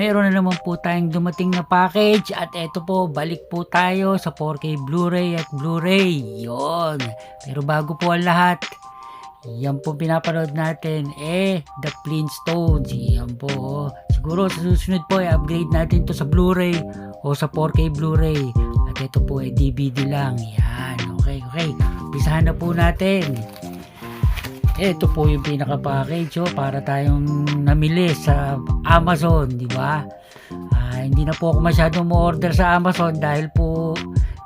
meron na naman po tayong dumating na package at eto po, balik po tayo sa 4K Blu-ray at Blu-ray. Yon. Pero bago po ang lahat, yan po pinapanood natin, The Flintstones. Yan po. Siguro sa susunod po, upgrade natin to sa Blu-ray o sa 4K Blu-ray. At ito po DVD lang. Yan. Okay. Umpisahan na po natin. Ito po yung pinaka-package para tayong namili sa Amazon, di ba? Hindi na po ako masyadong mo-order sa Amazon dahil po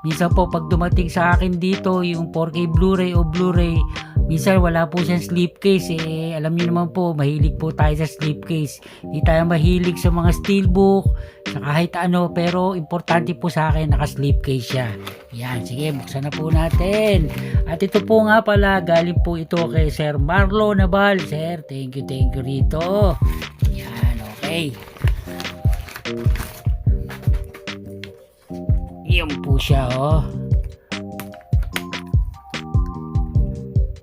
minsan po pag dumating sa akin dito yung 4K Blu-ray o Blu-ray, minsan wala po siyang slipcase. Alam niyo naman po, mahilig po tayo sa slipcase. Hindi tayo mahilig sa mga steelbook, sa kahit ano, pero importante po sa akin naka-slipcase siya. Yan, sige, buksan na po natin. At ito po nga pala, galing po ito kay Sir Marlo Nabal. Sir, thank you rito. Yan, okay. Yan po siya,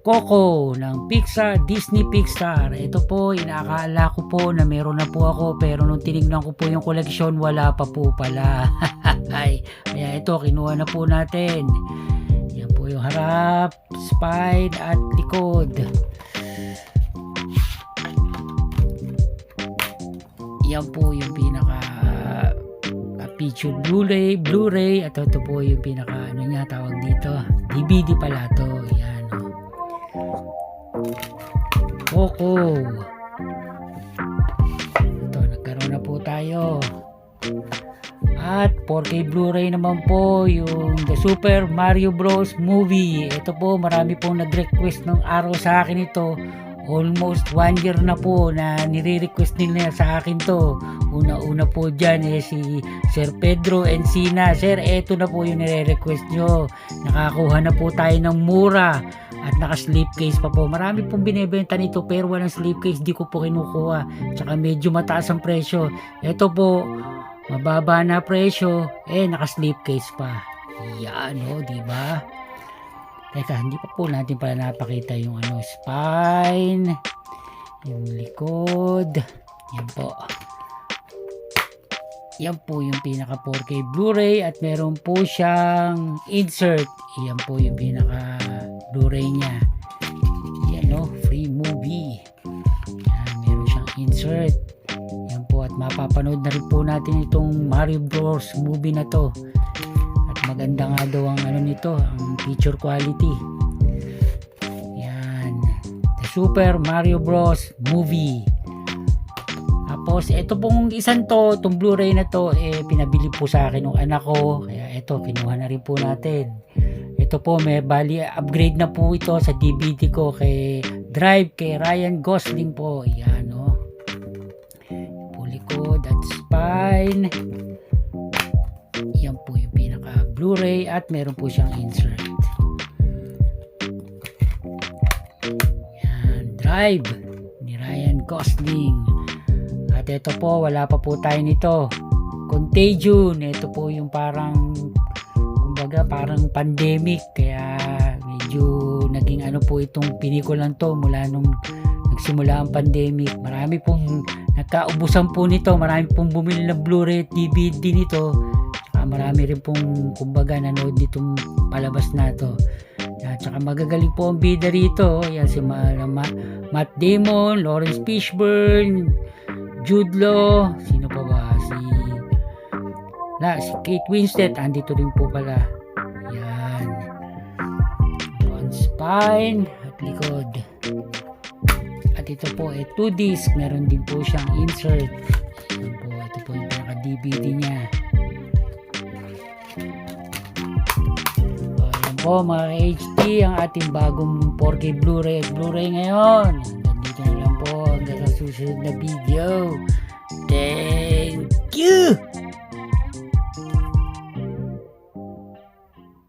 Coco ng Disney Pixar. Ito po, inaakala ko po na meron na po ako, pero nung tinignan ko po yung koleksyon, wala pa po pala. Kaya ito, kinuha na po natin. Yan po yung harap, spine at likod. Yan po yung pinaka feature Blu-ray at ito po yung pinaka tawag dito, DVD pala to. Yan. Coco. Ito, nagkaroon na po tayo. At 4K Blu-ray naman po yung The Super Mario Bros. Movie. Ito po, marami pong nag-request ng araw sa akin ito. Almost 1 year na po na nire-request nila sa akin to. Una po dyan si Sir Pedro Encina. Sir, eto na po yung nire-request nyo. Nakakuha na po tayo ng mura at naka-slipcase pa po. Marami pong binibenta nito pero walang slipcase, di ko po kinukuha. Tsaka medyo mataas ang presyo. Ito po, mababa na presyo, naka-slipcase pa. Yan di ba? Teka, hindi pa po natin pala napakita yung spine, yung likod. Yan po. Yan po yung pinaka 4K Blu-ray at meron po siyang insert. Yan po yung pinaka Blu-ray niya. Yan free movie. Yan, meron siyang insert. Yan po, at mapapanood na rin po natin itong Mario Bros. Movie na to. Maganda nga daw ang nito, ang picture quality. Yan. The Super Mario Bros. Movie. Tapos, ito pong itong Blu-ray na to, pinabili po sa akin ng anak ko. Kaya ito, kinuha na rin po natin. Ito po, may upgrade na po ito sa DVD ko kay Drive, kay Ryan Gosling po. Yan, Likod at spine. Yan po yung pinaka Blu-ray at meron po siyang insert. Yan, Drive ni Ryan Gosling. At ito po, wala pa po tayo nito. Contagion. Ito po yung parang pandemic, kaya medyo naging po itong pinikulang to mula nung nagsimula ang pandemic. Marami pong nagkaubusan po nito, marami pong bumili ng Blu-ray at DVD nito. Marami rin pong nanood nitong palabas na to. At saka magagaling po ang bida rito. Yan si Matt Damon, Lawrence Fishburne, Jude Law, sino pa ba? Si Kate Winslet, andito rin po pala. Yan. On spine at likod. At ito po 2 disc, meron din po siyang insert. Yan po, ito po yung pinaka-DVD niya. Po mga HD, ang ating bagong 4K Blu-ray at Blu-ray ngayon. Hanggang dito na lang po, hanggang sa susunod na video. Thank you!